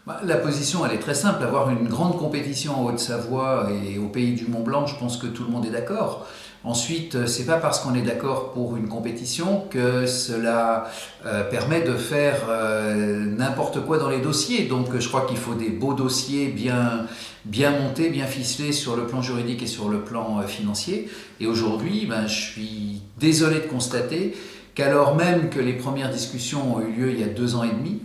La position, elle est très simple. Avoir une grande compétition en Haute-Savoie et au pays du Mont-Blanc, je pense que tout le monde est d'accord. Ensuite, c'est pas parce qu'on est d'accord pour une compétition que cela permet de faire n'importe quoi dans les dossiers. Donc, je crois qu'il faut des beaux dossiers bien montés, bien ficelés sur le plan juridique et sur le plan financier. Et aujourd'hui, je suis désolé de constater qu'alors même que les premières discussions ont eu lieu il y a 2 ans et demi,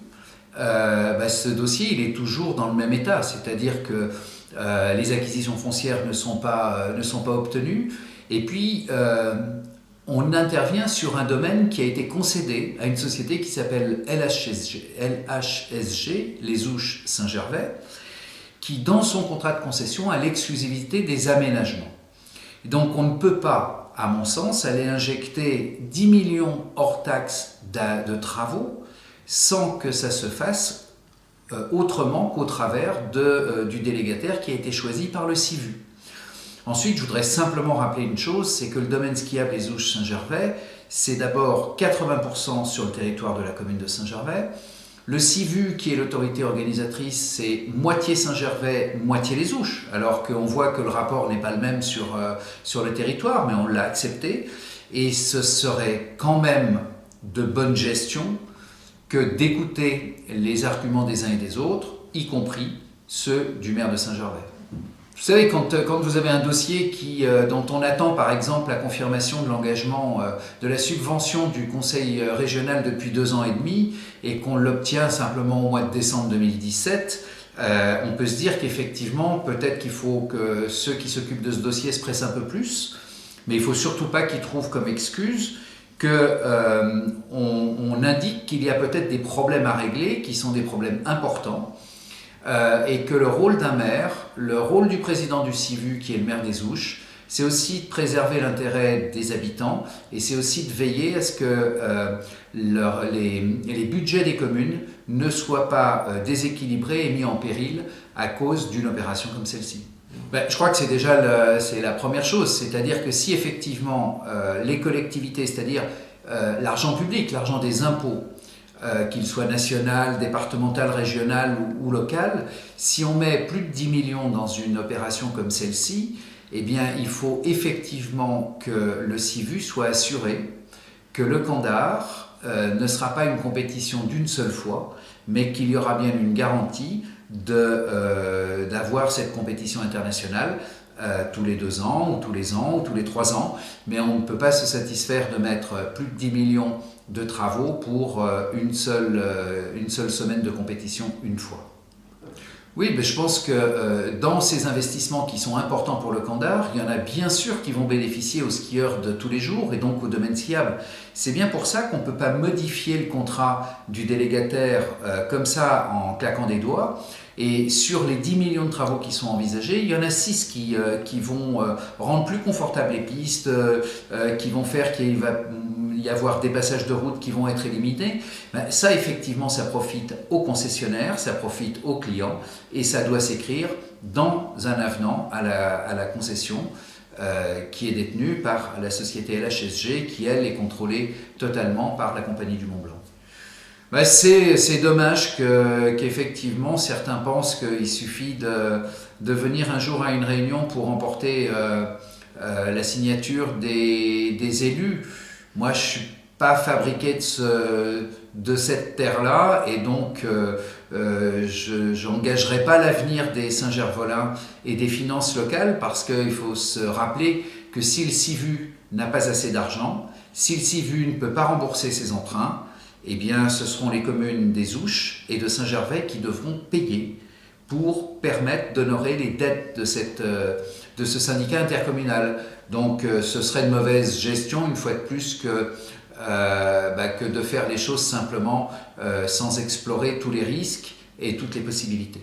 ce dossier il est toujours dans le même état, c'est-à-dire que les acquisitions foncières ne sont pas obtenues, et puis on intervient sur un domaine qui a été concédé à une société qui s'appelle LHSG, les Ouches Saint-Gervais, qui dans son contrat de concession a l'exclusivité des aménagements. Et donc on ne peut pas, à mon sens, aller injecter 10 millions hors taxes de travaux sans que ça se fasse autrement qu'au travers du délégataire qui a été choisi par le CIVU. Ensuite, je voudrais simplement rappeler une chose, c'est que le domaine skiable des Ouches Saint-Gervais, c'est d'abord 80% sur le territoire de la commune de Saint-Gervais. Le CIVU, qui est l'autorité organisatrice, c'est moitié Saint-Gervais, moitié les Ouches, alors qu'on voit que le rapport n'est pas le même sur le territoire, mais on l'a accepté. Et ce serait quand même de bonne gestion que d'écouter les arguments des uns et des autres, y compris ceux du maire de Saint-Gervais. Vous savez, quand vous avez un dossier dont on attend par exemple la confirmation de l'engagement de la subvention du conseil régional depuis 2 ans et demi et qu'on l'obtient simplement au mois de décembre 2017, on peut se dire qu'effectivement, peut-être qu'il faut que ceux qui s'occupent de ce dossier se pressent un peu plus, mais il ne faut surtout pas qu'ils trouvent comme excuse qu'on indique qu'il y a peut-être des problèmes à régler, qui sont des problèmes importants, et que le rôle d'un maire, le rôle du président du CIVU, qui est le maire des Ouches, c'est aussi de préserver l'intérêt des habitants, et c'est aussi de veiller à ce que les budgets des communes ne soient pas déséquilibrés et mis en péril à cause d'une opération comme celle-ci. Je crois que c'est déjà c'est la première chose, c'est-à-dire que si effectivement les collectivités, c'est-à-dire l'argent public, l'argent des impôts, qu'il soit national, départemental, régional ou local, si on met plus de 10 millions dans une opération comme celle-ci, eh bien il faut effectivement que le CIVU soit assuré que le Candar ne sera pas une compétition d'une seule fois, mais qu'il y aura bien une garantie d'avoir cette compétition internationale tous les 2 ans, ou tous les ans, ou tous les 3 ans, mais on ne peut pas se satisfaire de mettre plus de 10 millions de travaux pour une seule semaine de compétition une fois. Oui, mais je pense que dans ces investissements qui sont importants pour le Candar, il y en a bien sûr qui vont bénéficier aux skieurs de tous les jours et donc au domaine skiable. C'est bien pour ça qu'on ne peut pas modifier le contrat du délégataire comme ça en claquant des doigts. Et sur les 10 millions de travaux qui sont envisagés, il y en a 6 qui vont rendre plus confortables les pistes, qui vont faire qu'il va y avoir des passages de route qui vont être éliminés. Ça, effectivement, ça profite aux concessionnaires, ça profite aux clients, et ça doit s'écrire dans un avenant à la concession qui est détenue par la société LHSG, qui, elle, est contrôlée totalement par la Compagnie du Mont-Blanc. C'est dommage qu'effectivement certains pensent qu'il suffit de venir un jour à une réunion pour emporter la signature des élus. Moi, je ne suis pas fabriqué de cette terre-là, et donc je n'engagerai pas l'avenir des Saint-Gervolins et des finances locales, parce qu'il faut se rappeler que si le CIVU n'a pas assez d'argent, si le CIVU ne peut pas rembourser ses emprunts, eh bien, ce seront les communes des Ouches et de Saint-Gervais qui devront payer pour permettre d'honorer les dettes de ce syndicat intercommunal. Donc, ce serait une mauvaise gestion, une fois de plus, que de faire les choses simplement sans explorer tous les risques et toutes les possibilités.